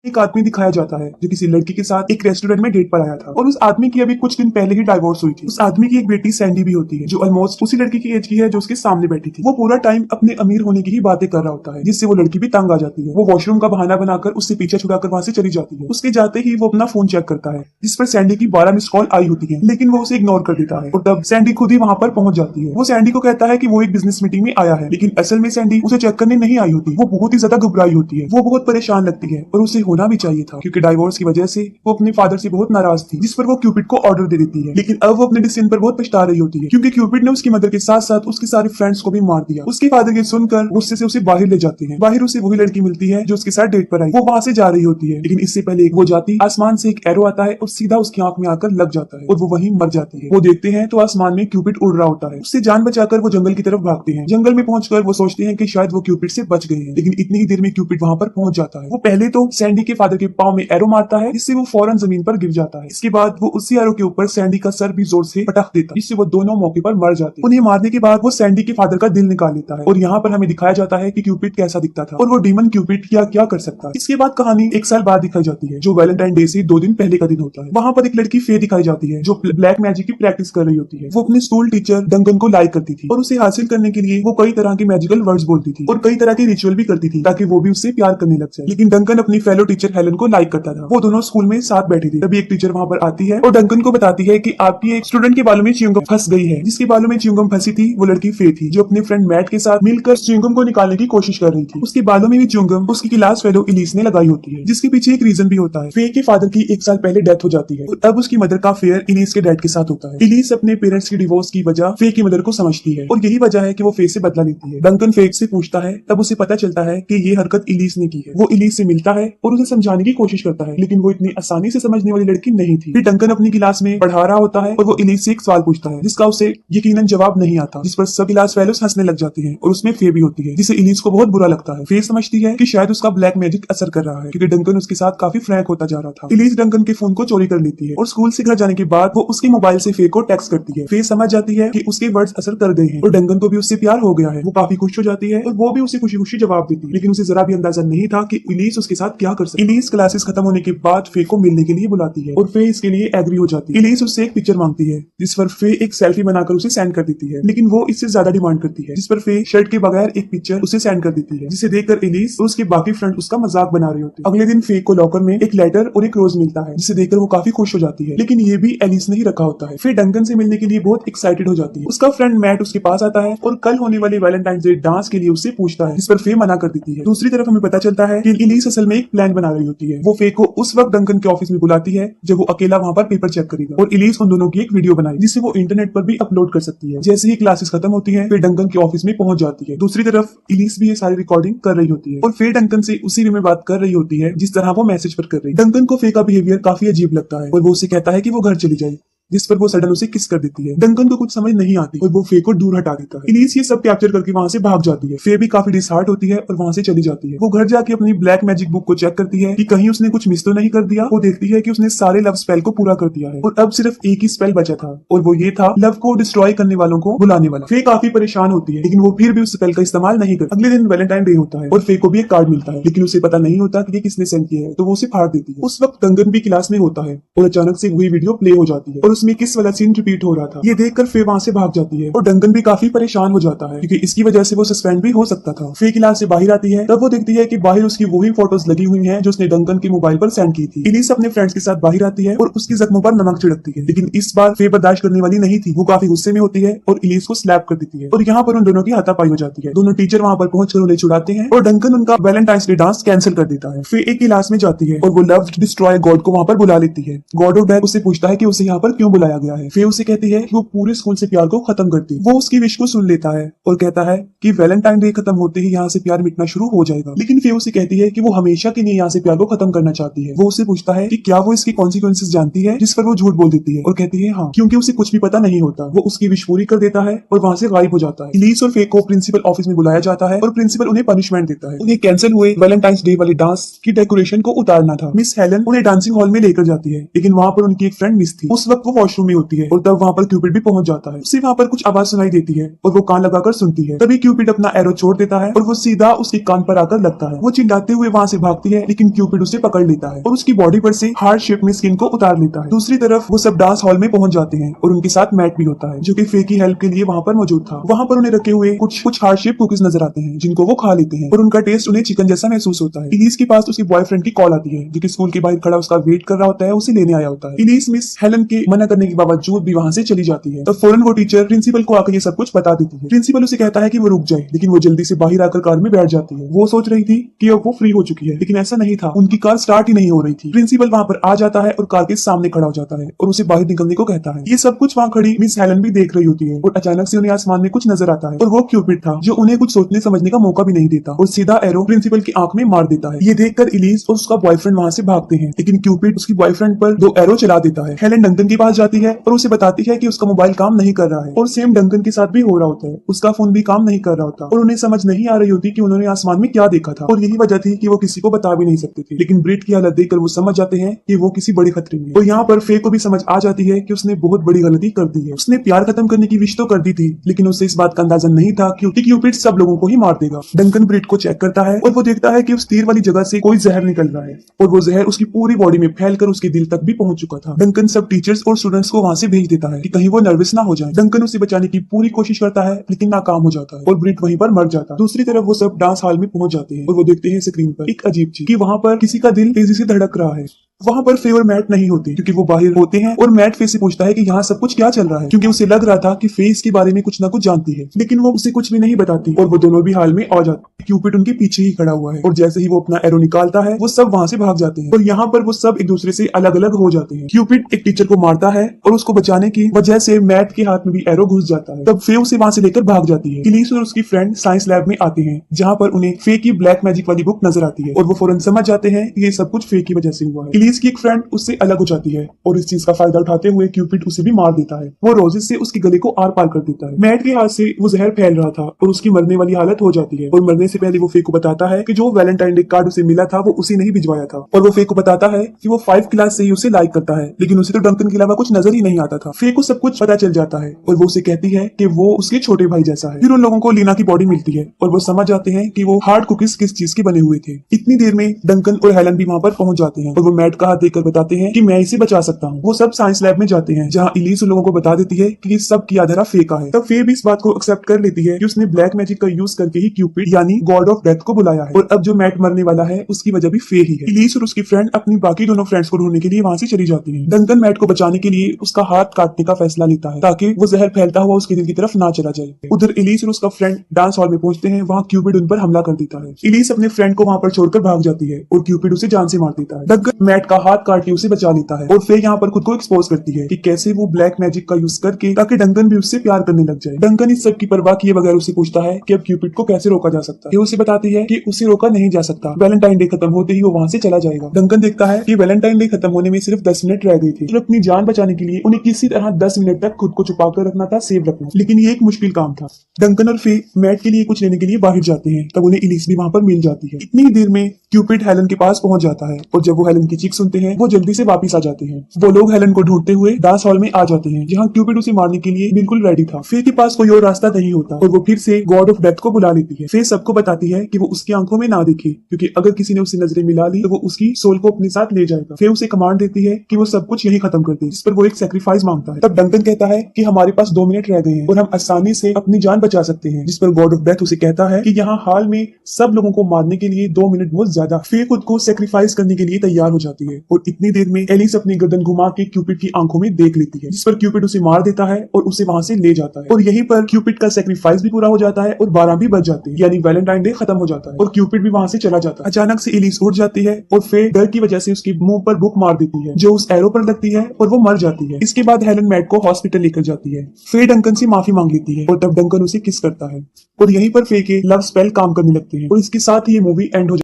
एक आदमी दिखाया जाता है जो किसी लड़की के साथ एक रेस्टोरेंट में डेट पर आया था और उस आदमी की अभी कुछ दिन पहले ही डाइवोर्स हुई थी। उस आदमी की एक बेटी सैंडी भी होती है जो ऑलमोस्ट उसी लड़की की एज की है जो उसके सामने बैठी थी। वो पूरा टाइम अपने अमीर होने की ही बातें कर रहा होता है जिससे वो लड़की भी तंग आ जाती है। वो वॉशरूम का बहाना बनाकर उससे पीछे छुड़ाकर वहां से चली जाती है। उसके जाते ही वो अपना फोन चेक करता है जिस पर सैंडी की 12 मिस कॉल आई होती है, लेकिन वो उसे इग्नोर कर देता है और तब सैंडी खुद ही वहां पर पहुंच जाती है। वो सैंडी को कहता है कि वो एक बिजनेस मीटिंग में आया है, लेकिन असल में सैंडी उसे चेक करने नहीं आई होती। वो बहुत ही ज्यादा घबराई होती है, वो बहुत परेशान लगती है और उसे होना भी चाहिए था क्योंकि डाइवोर्स की वजह से वो अपने फादर से बहुत नाराज थी, जिस पर वो क्यूपिड को ऑर्डर दे देती है। लेकिन अब वो अपने डिसीजन पर बहुत पछता रही होती है क्योंकि क्यूपिड ने उसकी मदर के साथ साथ उसके सारे फ्रेंड्स को भी मार दिया। उसके फादर ये सुनकर गुस्से से उसे बाहर ले जाते हैं। बाहर उसे वही लड़की मिलती है जो उसके साथ डेट पर आई। वो वहां से जा रही होती है, लेकिन इससे पहले वो जाती आसमान से एक एरो आता है और सीधा उसकी आंख में आकर लग जाता है और वो वहीं मर जाती है। वो देखते हैं तो आसमान में क्यूपिड उड़ रहा होता है। उससे जान बचाकर वो जंगल की तरफ भागते हैं। जंगल में पहुंचकर वो सोचते हैं कि शायद वो क्यूपिड से बच गए हैं, लेकिन इतनी ही देर में क्यूपिड वहां पर पहुंच जाता है। वो पहले तो सैंडी के फादर के पांव में एरो मारता है जिससे वो फौरन जमीन पर गिर जाता है। इसके बाद वो उसी एरो के ऊपर सैंडी का सर भी जोर से पटक देता है जिससे वो दोनों मौके पर मर जाते हैं। उन्हें मारने के बाद वो सैंडी के फादर का दिल निकाल लेता है और यहाँ पर हमें दिखाया जाता है कि क्यूपिड कैसा दिखता था और वो डीमन क्यूपिड क्या क्या कर सकता है। इसके बाद कहानी एक साल बाद दिखाई जाती है जो वैलेंटाइन डे से 2 दिन पहले का दिन होता है। वहां पर एक लड़की फे दिखाई जाती है जो ब्लैक मैजिक की प्रैक्टिस कर रही होती है। वो अपने स्कूल टीचर डंकन को लाइक करती थी और उसे हासिल करने के लिए वो कई तरह के मैजिकल वर्ड्स बोलती थी और कई तरह के रिचुअल भी करती थी ताकि वो भी उससे प्यार करने लग जाए। लेकिन डंकन अपनी फेलो टीचर हेलन को लाइक करता था। वो दोनों स्कूल में साथ बैठी थी। तभी एक टीचर वहां पर आती है और डंकन को बताती है कि आपकी एक स्टूडेंट के बालों में च्युइंगम फंस गई है। जिसके बालों में च्युइंगम फंसी थी वो लड़की फे थी जो अपने फ्रेंड मैट के साथ मिलकर च्युइंगम को निकालने की कोशिश कर रही थी। उसके बालों में भी च्युइंगम उसकी क्लास फेलो इलीस ने लगाई होती है, जिसके पीछे एक रीजन भी होता है। फे के फादर की 1 साल पहले डेथ हो जाती है और अब उसकी मदर का अफेयर इलीस के डैड के साथ होता है। इलीस अपने पेरेंट्स की डिवोर्स की वजह फे की मदर को समझती है और यही वजह है कि वो फे से बदला लेती है। डंकन फे से पूछता है, तब उसे पता चलता है कि ये हरकत इलीस ने की है। वो इलीस से मिलता है और उसे समझाने की कोशिश करता है, लेकिन वो इतनी आसानी से समझने वाली लड़की नहीं थी। फिर डंकन अपनी क्लास में पढ़ा रहा होता है और वो इलीस से एक सवाल पूछता है जिसका उसे यकीनन जवाब नहीं आता, जिस पर सब क्लास फेलोज हंसने लग जाती हैं और उसमें फे भी होती है जिसे इलीस को बहुत बुरा लगता है। फे समझती है कि शायद उसका ब्लैक मैजिक असर कर रहा है क्योंकि डंकन उसके साथ काफी फ्रैंक होता जा रहा था। इलीस डंकन के फोन को चोरी कर लेती है और स्कूल से घर जाने के बाद वो उसके मोबाइल से फे को टेक्स्ट करती है। फे समझ जाती है कि उसके वर्ड्स असर कर गए हैं और डंकन को भी उससे प्यार हो गया है। वो काफी खुश हो जाती है और वो भी उसे खुशी खुशी जवाब देती है, लेकिन उसे जरा भी अंदाजा नहीं था कि इलीस उसके साथ क्या कर सकती है। इलीस क्लासेस खत्म होने के बाद फे को मिलने के लिए बुलाती है और फे इसके लिए एग्री हो जाती है। इलीस उससे एक पिक्चर मांगती है जिस पर फे एक सेल्फी बनाकर उसे सेंड कर देती है, लेकिन वो इससे ज्यादा डिमांड करती है जिस पर फे शर्ट के बगैर एक पिक्चर उसे सेंड कर देती है, जिसे देखकर इलीस और उसके बाकी फ्रेंड उसका मजाक बना रहे होते हैं। अगले दिन फे को लॉकर में एक लेटर और एक रोज मिलता है जिसे देखकर वो काफी खुश हो जाती है, लेकिन ये भी एलिस ने ही रखा होता है। फे डंकन से मिलने के लिए बहुत एक्साइटेड हो जाती है। उसका फ्रेंड मैट उसके पास आता है और कल होने वाले वैलेंटाइन डे डांस के लिए उससे पूछता है, जिस पर फे मना कर देती है। दूसरी तरफ हमें पता चलता है कि इलीस असल में एक प्लान बना रही होती है। वो फे को उस वक्त डंकन के ऑफिस में बुलाती है जब वो अकेला वहां पर पेपर चेक करेगा और इलीस उन दोनों की एक वीडियो बनाई जिसे वो इंटरनेट पर भी अपलोड कर सकती है। जैसे ही क्लासेस खत्म होती है फिर डंकन के ऑफिस में पहुंच जाती है। दूसरी तरफ इलीस भी ये सारी रिकॉर्डिंग कर रही होती है और फे डंकन से उसी वे में बात कर रही होती है जिस तरह वो मैसेज पर कर रही है। डंकन को फे का बिहेवियर काफी अजीब लगता है और वो उसे कहता है कि वो घर चली जाए, जिस पर वो सडन उसे किस कर देती है। डंकन को कुछ समझ नहीं आती और वो फे को दूर हटा देता है। इलीस ये सब कैप्चर करके वहां से भाग जाती है। फे भी काफी डिसहार्ट होती है और वहां से चली जाती है। वो घर जाके अपनी ब्लैक मैजिक बुक को चेक करती है कि कहीं उसने कुछ मिस तो नहीं कर दिया। वो देखती है कि उसने सारे लव स्पेल को पूरा कर दिया है और अब सिर्फ एक ही स्पेल बचा था और वो ये था लव को डिस्ट्रॉय करने वालों को बुलाने वाला। फे काफी परेशान होती है, लेकिन वो फिर भी उस स्पेल का इस्तेमाल नहीं करती। अगले दिन वैलेंटाइन डे होता है और फे को भी एक कार्ड मिलता है, लेकिन उसे पता नहीं होता कि ये किसने सेंड किया है, तो वो उसे फाड़ देती है। उस वक्त डंकन भी क्लास में होता है और अचानक से वही वीडियो प्ले हो जाती है और उसमें किस वाला सीन रिपीट हो रहा था। ये देखकर फे वहां से भाग जाती है और डंकन भी काफी परेशान हो जाता है क्योंकि इसकी वजह से वो सस्पेंड भी हो सकता था। फे क्लास से बाहर आती है तब वो देखती है कि बाहर उसकी वही फोटोज लगी हुई हैं जो उसने डंकन के मोबाइल पर सेंड की थी। इलीस अपने फ्रेंड्स के साथ बाहर आती है और उसकी जख्मों पर नमक छिड़कती है, लेकिन इस बार फे बर्दाश्त करने वाली नहीं थी। वो काफी गुस्से में होती है और इलीस को स्लैप कर देती है और यहाँ पर उन दोनों की हाथापाई हो जाती है। दोनों टीचर वहां पर पहुंचकर उन्हें छुड़ाते हैं और डंकन उनका वैलेंटाइंस डे डांस कैंसिल कर देता है। फे एक क्लास में जाती है और वो लव डिस्ट्रॉय गॉड को वहां पर बुला लेती है। गॉड ऑफ डेथ उससे पूछता है कि उसे यहाँ पर क्यों बुलाया गया है। फे उसे कहती है कि वो पूरे स्कूल से प्यार को खत्म करती। वो उसकी विश को सुन लेता है और कहता है कि वैलेंटाइन डे खत्म होते ही यहाँ से प्यार मिटना शुरू हो जाएगा, लेकिन फे उसे कहती है कि वो हमेशा के लिए यहाँ से प्यार को खत्म करना चाहती है। वो उससे पूछता है कि क्या वो इसकी कॉन्सिक्वेंसेस जानती है, जिस पर वो झूठ बोल देती है और कहती है हाँ, क्योंकि उसे कुछ भी पता नहीं होता। वो उसकी विश पूरी कर देता है और वहां से गायब हो जाता है। इलीस और फे को प्रिंसिपल ऑफिस में बुलाया जाता है और प्रिंसिपल उन्हें पनिशमेंट देता है। उन्हें कैंसिल हुए वैलेंटाइंस डे वाले डांस की डेकोरेशन को उतारना था। मिस हेलन उन्हें डांसिंग हॉल में लेकर जाती है, लेकिन वहां पर उनकी एक फ्रेंड मिस थी। उस वक्त वो वॉशरूम में होती है और तब वहाँ पर क्यूपिड भी पहुंच जाता है। उसे वहाँ पर कुछ आवाज सुनाई देती है और वो कान लगाकर सुनती है। तभी क्यूपिड अपना एरो छोड़ देता है और वो सीधा उसके कान पर आकर लगता है। वो चिल्लाते हुए वहाँ से भागती है, लेकिन क्यूपिड उसे पकड़ लेता है और उसकी बॉडी पर से हार्ट शेप में स्किन को उतार लेता है। दूसरी तरफ वो सब डांस हॉल में पहुंच जाते हैं और उनके साथ मैट भी होता है, जो कि फे की हेल्प के लिए वहाँ पर मौजूद था। वहाँ पर उन्हें रखे हुए कुछ हार्ट शेप कुकीज नजर आते हैं, जिनको वो खा लेते हैं और उनका टेस्ट उन्हें चिकन जैसा महसूस होता है। इलीस के पास उसके बॉयफ्रेंड की कॉल आती है, जो कि स्कूल के बाहर खड़ा उसका वेट कर रहा होता है, उसे लेने आया होता है। इलीस मिस हेलन के मना करने के बावजूद भी वहाँ से चली जाती है। तब फौरन वो टीचर प्रिंसिपल को आकर ये सब कुछ बता देती है। प्रिंसिपल उसे कहता है कि वो रुक जाए, लेकिन वो जल्दी से बाहर आकर कार में बैठ जाती है। वो सोच रही थी कि अब वो फ्री हो चुकी है, लेकिन ऐसा नहीं था। उनकी कार स्टार्ट ही नहीं हो रही थी। प्रिंसिपल वहाँ पर आ जाता है और कार के सामने खड़ा हो जाता है और उसे बाहर निकलने को कहता है। ये सब कुछ वहाँ खड़ी मिस हेलन भी देख रही होती है और अचानक से उन्हें आसमान में कुछ नजर आता है और वो क्यूपिड था, जो उन्हें कुछ सोचने समझने का मौका भी नहीं देता और सीधा एरो प्रिंसिपल की आंख में मार देता है। ये देखकर इलीस और उसका बॉयफ्रेंड वहाँ से भागते हैं, लेकिन क्यूपिड उसकी बॉयफ्रेंड पर 2 एरो चला देता है। हेलन डंकन के पास जाती है और उसे बताती है कि उसका मोबाइल काम नहीं कर रहा है और सेम डंकन के साथ भी हो रहा होता है। उसका फोन भी काम नहीं कर रहा होता और उन्हें समझ नहीं आ रही होती कि उन्होंने आसमान में क्या देखा था और यही वजह थी कि वो किसी को बता भी नहीं सकते थे। लेकिन ब्रिट की हालत देखकर वो समझ जाते हैं कि वो किसी बड़े खतरे में। और यहाँ पर फे को भी समझ आ जाती है कि उसने बहुत बड़ी गलती कर दी है। उसने प्यार खत्म करने की विश तो कर दी थी, लेकिन उसे इस बात का अंदाजा नहीं था क्योंकि क्यूपिड सब लोगों को ही मार देगा। डंकन ब्रिट को चेक करता है और वो देखता है कि उस तीर वाली जगह से कोई जहर निकल रहा है और वो जहर उसकी पूरी बॉडी में फैलकर उसके दिल तक भी पहुंच चुका था। डंकन सब टीचर्स और स्टूडेंट्स को वहां से भेज देता है कि कहीं वो नर्वस ना हो जाए। डंकन उसे बचाने की पूरी कोशिश करता है, लेकिन नाकाम हो जाता है और ब्रिट वहीं पर मर जाता है। दूसरी तरफ वो सब डांस हॉल में पहुंच जाते हैं और वो देखते हैं स्क्रीन पर एक अजीब चीज कि वहां पर किसी का दिल तेजी से धड़क रहा है। वहां पर फे और मैट नहीं होते क्योंकि वो बाहर होते हैं और मैट फे से पूछता है कि यहाँ सब कुछ क्या चल रहा है, क्योंकि उसे लग रहा था कि फे इसके बारे में कुछ ना कुछ जानती है, लेकिन वो उसे कुछ भी नहीं बताती और वो दोनों भी हाल में आ जाते। क्यूपिड उनके पीछे ही खड़ा हुआ है और जैसे ही वो अपना एरो निकालता है वो सब वहां से भाग जाते हैं और यहाँ पर वो सब एक दूसरे से अलग अलग हो जाते हैं। क्यूपिड एक टीचर को मारता है और उसको बचाने की वजह से मैट के हाथ में भी एरो घुस जाता है। तब फे उसे वहां से लेकर भाग जाती है। इलीस और उसकी फ्रेंड साइंस लैब में आते हैं, जहाँ पर उन्हें फे की ब्लैक मैजिक वाली बुक नजर आती है और वो फौरन समझ जाते हैं कि ये सब कुछ फे की वजह से हुआ है। इलीस की एक फ्रेंड उससे अलग हो जाती है और इस चीज का फायदा उठाते हुए क्यूपिड उसे भी मार देता है। वो रोजेस से उसके गले को आर पार कर देता है। मैट के हाथ से वो जहर फैल रहा था और उसकी मरने वाली हालत हो जाती है और मरने से पहले वो फे को बताता है कि जो वैलेंटाइन डे कार्ड उसे मिला था वो उसी ने ही भिजवाया था और वो फे को बताता है कि वो 5 क्लास से ही उसे लाइक करता है, लेकिन उसे तो डंकन के अलावा कुछ नजर ही नहीं आता था। फे को सब कुछ पता चल जाता है और वो उसे कहती है कि वो उसके छोटे भाई जैसा है। फिर उन लोगों को लीना की बॉडी मिलती है और वो समझ जाते हैं कि वो हार्ड कुकीज किस चीज के बने हुए थे। इतनी देर में डंकन और हेलन भी वहाँ पर पहुंच जाते हैं और वो मैट का हाथ देखकर बताते हैं कि मैं इसे बचा सकता हूँ। वो सब साइंस लैब में जाते हैं, जहाँ इलीस उन लोगों को बता देती है कि सब किया धरा फे का है। तब फे भी इस बात को एक्सेप्ट कर लेती है कि उसने ब्लैक मैजिक का यूज करके ही क्यूपिड यानी गॉड ऑफ डेथ को बुलाया है और अब जो मैट मरने वाला है उसकी वजह भी फे ही है। इलीस और उसकी फ्रेंड अपनी बाकी दोनों फ्रेंड्स को ढूंढने के लिए वहाँ से चली जाती है। डंकन मैट को बचाने के लिए उसका हाथ काटने का फैसला लेता है ताकि वो जहर फैलता हुआ उसके दिल की तरफ ना चला जाए। उधर इलीस और उसका फ्रेंड डांस हॉल में पहुंचते हैं, वहाँ क्यूपिड उन पर हमला कर देता है। इलीस अपने फ्रेंड को वहाँ पर छोड़कर भाग जाती है और क्यूपिड उसे जान से मार देता है। डंकन मैट का हाथ काट के उसे बचा लेता है और फे यहाँ पर खुद को एक्सपोज करती है कि कैसे वो ब्लैक मैजिक का यूज करके ताकि डंकन भी उससे प्यार करने लग जाए। डंकन इस सब की परवाह किए बगैर उसे पूछता है कि अब क्यूपिड को कैसे रोका जा सकता है। उसे बताती है कि उसे रोका नहीं जा सकता, वैलेंटाइन डे खत्म होते ही वो वहाँ से चला जाएगा। डंकन देखता है कि वैलेंटाइन डे खत्म होने में सिर्फ 10 मिनट रह गई थी और अपनी जान बचाने के लिए उन्हें किसी तरह 10 मिनट तक खुद को छुपा कर रखना था, सेव रखना, लेकिन ये एक मुश्किल काम था। डंकन और फे मैट के लिए कुछ लेने के लिए बाहर जाते हैं, तब उन्हें इलीस भी वहाँ पर मिल जाती है। इतनी देर में क्यूपिड हेलन के पास पहुंच जाता है और जब वो हेलन की चीख सुनते हैं वो जल्दी से वापस आ जाते हैं। वो लोग हेलन को ढूंढते हुए डांस हॉल में आ जाते हैं, जहाँ क्यूपिड उसे मारने के लिए बिल्कुल रेडी था। फे के पास कोई और रास्ता नहीं होता और वो फिर से गॉड ऑफ डेथ को बुला लेती है। फे सबको बताती है कि वो उसकी आंखों में ना देखे, क्योंकि अगर किसी ने उसे नजरें मिला ली तो वो उसकी सोल को अपने साथ ले जाएगा। फे उसे कमांड देती है कि वो सब कुछ यही खत्म कर दे, जिस पर वो एक सेक्रीफाइस मांगता है। तब डंकन कहता है कि हमारे पास 2 मिनट रह गए हैं और हम आसानी से अपनी जान बचा सकते हैं, जिस पर गॉड ऑफ डेथ उसे कहता है कि यहाँ हाल में सब लोगों को मारने के लिए 2 मिनट बहुत ज्यादा। फे खुद को सेक्रीफाइस करने के लिए तैयार हो जाती है और इतनी देर में एलिस अपनी गर्दन घुमा के क्यूपिड की आंखों में देख लेती है, जिस पर क्यूपिड उसे मार देता है और उसे वहां से ले जाता है। और यहीं पर क्यूपिड का सेक्रीफाइस भी पूरा हो जाता है और 12 भी बज जाते हैं, यानी वैलेंटाइन डे खत्म हो जाता है और क्यूपिड भी वहां से चला जाता है। अचानक से एलिस उठ जाती है और फे डर की वजह से उसके मुंह पर बुक मार देती है, जो उस एरो पर लगती है और वो मर जाती है। इसके बाद हेलन मैट को हॉस्पिटल लेकर जाती है। फे डंकन से माफी मांग लेती है और तब डंकन उसे किस करता है और यहीं पर फे के लव स्पेल काम करने लगते हैं और इसके साथ ही ये मूवी एंड हो